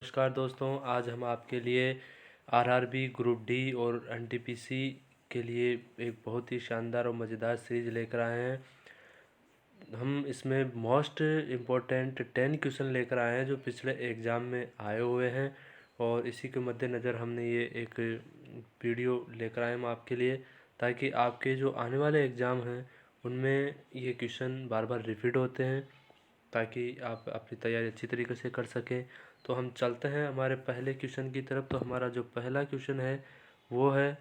नमस्कार दोस्तों, आज हम आपके लिए आरआरबी ग्रुप डी और एनटीपीसी के लिए एक बहुत ही शानदार और मज़ेदार सीरीज लेकर आए हैं। हम इसमें मोस्ट इम्पोर्टेंट 10 क्वेश्चन लेकर आए हैं जो पिछले एग्ज़ाम में आए हुए हैं, और इसी के मद्देनज़र हमने ये एक वीडियो लेकर आए हम आपके लिए, ताकि आपके जो आने वाले एग्ज़ाम हैं उनमें ये क्वेश्चन बार बार रिपीट होते हैं, ताकि आप अपनी तैयारी अच्छी तरीके से कर सकें। तो हम चलते हैं हमारे पहले क्वेश्चन की तरफ। तो हमारा जो पहला क्वेश्चन है वो है,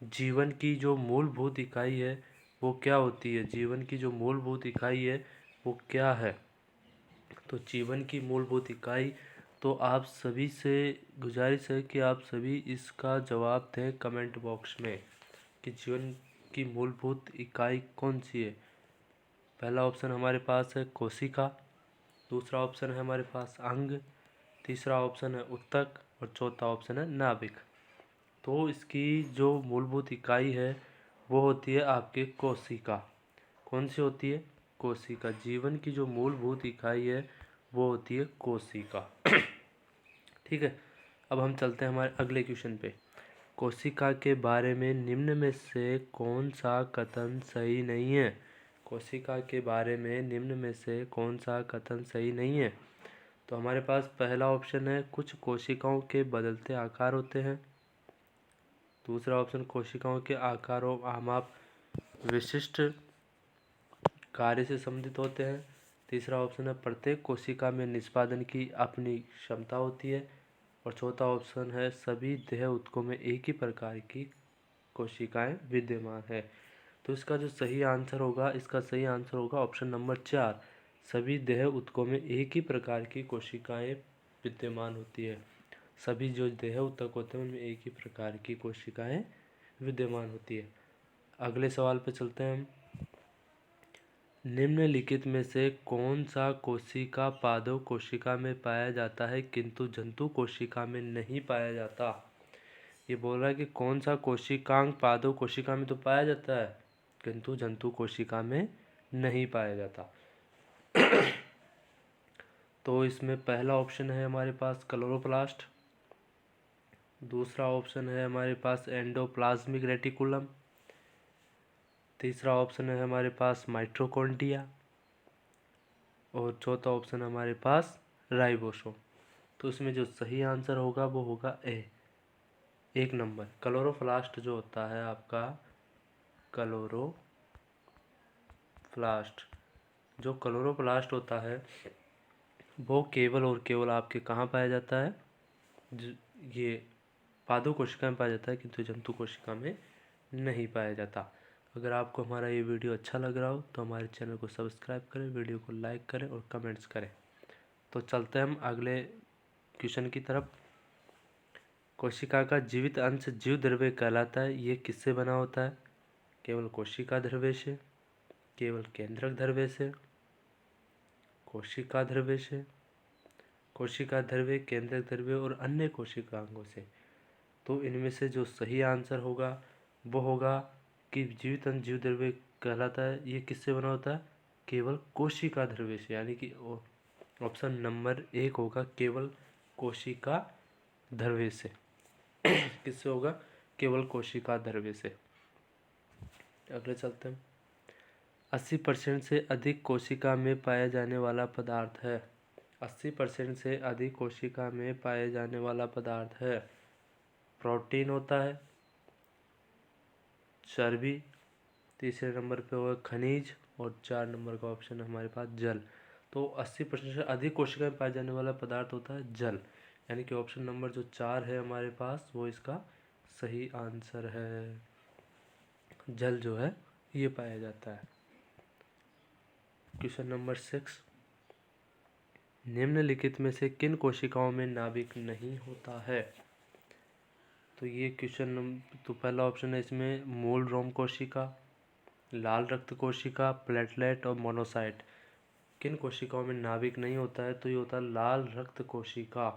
जीवन की जो मूलभूत इकाई है वो क्या होती है। जीवन की जो मूलभूत इकाई है वो क्या है। तो जीवन की मूलभूत इकाई, तो आप सभी से गुजारिश है कि आप सभी इसका जवाब दें कमेंट बॉक्स में कि जीवन की मूलभूत इकाई कौन सी है। पहला ऑप्शन हमारे पास है कोशिका, दूसरा ऑप्शन है हमारे पास अंग, तीसरा ऑप्शन है ऊतक और चौथा ऑप्शन है नाभिक। तो इसकी जो मूलभूत इकाई है वो होती है आपके कोशिका। कौन सी होती है? कोशिका। जीवन की जो मूलभूत इकाई है वो होती है कोशिका। ठीक है, अब हम चलते हैं हमारे अगले क्वेश्चन पे। कोशिका के बारे में निम्न में से कौन सा कथन सही नहीं है। कोशिका के बारे में निम्न में से कौन सा कथन सही नहीं है। तो हमारे पास पहला ऑप्शन है, कुछ कोशिकाओं के बदलते आकार होते हैं। दूसरा ऑप्शन, कोशिकाओं के आकारों आमाप विशिष्ट कार्य से संबंधित होते हैं। तीसरा ऑप्शन है, प्रत्येक कोशिका में निष्पादन की अपनी क्षमता होती है। और चौथा ऑप्शन है, सभी देह ऊतकों में एक ही प्रकार की कोशिकाएं विद्यमान है। तो इसका जो सही आंसर होगा, इसका सही आंसर होगा ऑप्शन नंबर 4, सभी देह ऊतकों में एक ही प्रकार की कोशिकाएं विद्यमान होती है। सभी जो देह ऊतक होते हैं उनमें एक ही प्रकार की कोशिकाएं विद्यमान होती है। अगले सवाल पे चलते हैं हम। निम्नलिखित में से कौन सा कोशिका पादप कोशिका में पाया जाता है किंतु जंतु कोशिका में नहीं पाया जाता। ये बोल रहा है कि कौन सा कोशिकांग पादप कोशिका में तो पाया जाता है किंतु जंतु कोशिका में नहीं पाया जाता। तो इसमें पहला ऑप्शन है हमारे पास क्लोरोप्लास्ट, दूसरा ऑप्शन है हमारे पास एंडोप्लाज्मिक रेटिकुलम, तीसरा ऑप्शन है हमारे पास माइटोकॉन्ड्रिया और चौथा ऑप्शन है हमारे पास राइबोसोम। तो इसमें जो सही आंसर होगा वो होगा ए, 1 नंबर। क्लोरोप्लास्ट जो होता है आपका, क्लोरोप्लास्ट, जो क्लोरोप्लास्ट होता है वो केवल और केवल आपके कहाँ पाया जाता है, ये पादप कोशिका में पाया जाता है किंतु जंतु कोशिका में नहीं पाया जाता। अगर आपको हमारा ये वीडियो अच्छा लग रहा हो तो हमारे चैनल को सब्सक्राइब करें, वीडियो को लाइक करें और कमेंट्स करें। तो चलते हैं हम अगले क्वेश्चन की तरफ। कोशिका का जीवित अंश जीव द्रव्य कहलाता है। ये किससे बना होता है? केवल कोशिका द्रव्य से, केवल केंद्रक द्रव्य से, कोशिका द्रव्य से, कोशिका द्रव्य, केंद्रक द्रव्य और अन्य कोशिकांगों से। तो इनमें से जो सही आंसर होगा वो होगा कि जीवित अंश जीव द्रव्य कहलाता है। ये किससे बना होता है? केवल कोशिका द्रव्य से, यानी कि ऑप्शन नंबर 1 होगा, केवल कोशिका द्रव्य से। किससे होगा? केवल कोशिका द्रव्य से। अगले चलते हैं। 80% से अधिक कोशिका में पाया जाने वाला पदार्थ है। 80% से अधिक कोशिका में पाए जाने वाला पदार्थ है। प्रोटीन होता है, चर्बी, तीसरे नंबर पे होगा खनिज और 4 नंबर का ऑप्शन है हमारे पास जल। तो 80% से अधिक कोशिका में पाया जाने वाला पदार्थ होता है जल, यानी कि ऑप्शन नंबर जो 4 है हमारे पास वो इसका सही आंसर है। जल जो है ये पाया जाता है। क्वेश्चन नंबर 6, निम्नलिखित में से किन कोशिकाओं में नाभिक नहीं होता है। तो ये क्वेश्चन, तो पहला ऑप्शन है इसमें मूल रोम कोशिका, लाल रक्त कोशिका, प्लेटलेट और मोनोसाइट। किन कोशिकाओं में नाभिक नहीं होता है? तो ये होता है लाल रक्त कोशिका।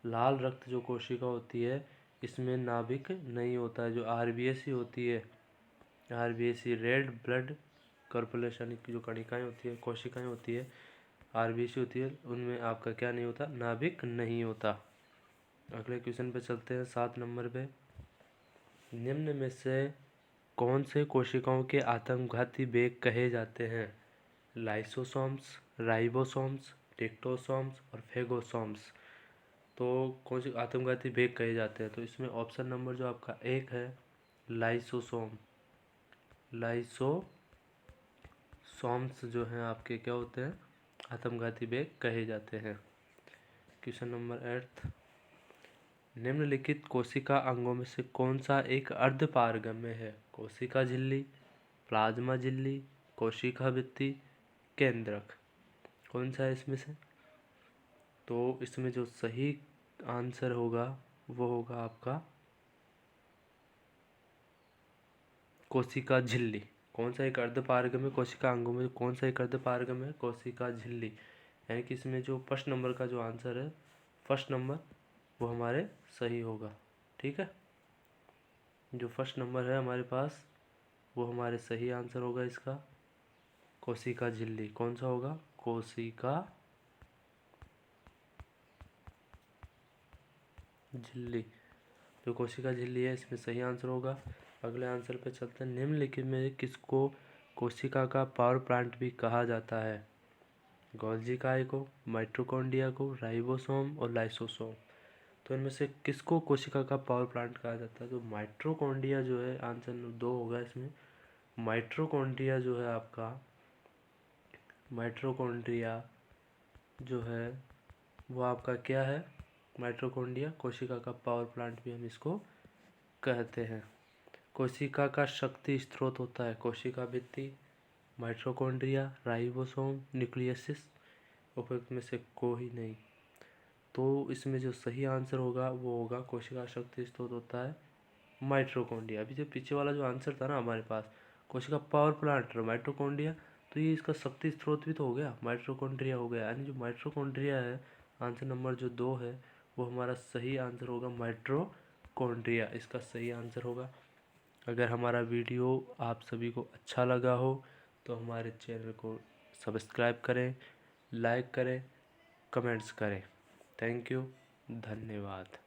लाल रक्त जो कोशिका होती है इसमें नाभिक नहीं होता है। जो आरबीसी होती है, आरबीसी रेड ब्लड कॉर्पुलेशन की जो कणिकाएं होती है, कोशिकाएं होती है, आरबीसी होती है, उनमें आपका क्या नहीं होता? नाभिक नहीं होता। अगले क्वेश्चन पे चलते हैं 7 नंबर पे। निम्न में से कौन से कोशिकाओं के आत्मघाती वेग कहे जाते हैं? लाइसोसोम्स, राइबोसोम्स, डिक्टोसोम्स और फेगोसोम्स। तो कौन से आत्मघाती वेग कहे जाते हैं? तो इसमें ऑप्शन नंबर जो आपका एक है लाइसोसोम। लाइसोसोम्स जो हैं आपके क्या होते हैं? आत्मघाती वेग कहे जाते हैं। क्वेश्चन नंबर 8, निम्नलिखित कोशिका अंगों में से कौन सा एक अर्धपारगम्य है? कोशिका झिल्ली, प्लाज्मा झिल्ली, कोशिका भित्ति, केंद्रक। कौन सा है इसमें से? तो इसमें जो सही आंसर होगा वो होगा आपका कोशिका झिल्ली। कौन सा एक अर्धपारगम्य कोशिका अंगों में कौन सा एक अर्धपारगम्य है? कोशिका झिल्ली। यानी कि इसमें जो फर्स्ट नंबर का जो आंसर है, फर्स्ट नंबर वो हमारे सही होगा। ठीक है, जो फर्स्ट नंबर है हमारे पास वो हमारे सही आंसर होगा इसका, कोशिका झिल्ली। कौन सा होगा? कोशिका झिल्ली। जो कोशिका झिल्ली है इसमें सही आंसर होगा। अगले आंसर पे चलते हैं। निम्नलिखित में किसको कोशिका का पावर प्लांट भी कहा जाता है? गोल्जी काय को, माइटोकॉन्ड्रिया को, राइबोसोम और लाइसोसोम। तो इनमें से किसको कोशिका का पावर प्लांट कहा जाता है? तो माइटोकॉन्ड्रिया जो है, आंसर 2 होगा इसमें। माइटोकॉन्ड्रिया जो है आपका, माइटोकॉन्ड्रिया जो है वो आपका क्या है? माइटोकॉन्ड्रिया कोशिका का पावर प्लांट भी हम इसको कहते हैं। कोशिका का शक्ति स्रोत होता है कोशिका भित्ति, माइटोकॉन्ड्रिया, राइबोसोम, न्यूक्लियसिस। उपयुक्त में से कोई नहीं। तो इसमें जो सही आंसर होगा वो होगा कोशिका शक्ति स्रोत होता है माइटोकॉन्ड्रिया। अभी जो पीछे वाला जो आंसर था ना हमारे पास, कोशिका पावर प्लांट माइटोकॉन्ड्रिया, तो ये इसका शक्ति स्रोत भी तो हो गया, माइटोकॉन्ड्रिया हो गया। यानी जो माइटोकॉन्ड्रिया है, आंसर नंबर जो 2 है वो हमारा सही आंसर होगा, माइटोकॉन्ड्रिया इसका सही आंसर होगा। अगर हमारा वीडियो आप सभी को अच्छा लगा हो तो हमारे चैनल को सब्सक्राइब करें, लाइक करें, कमेंट्स करें। थैंक यू, धन्यवाद।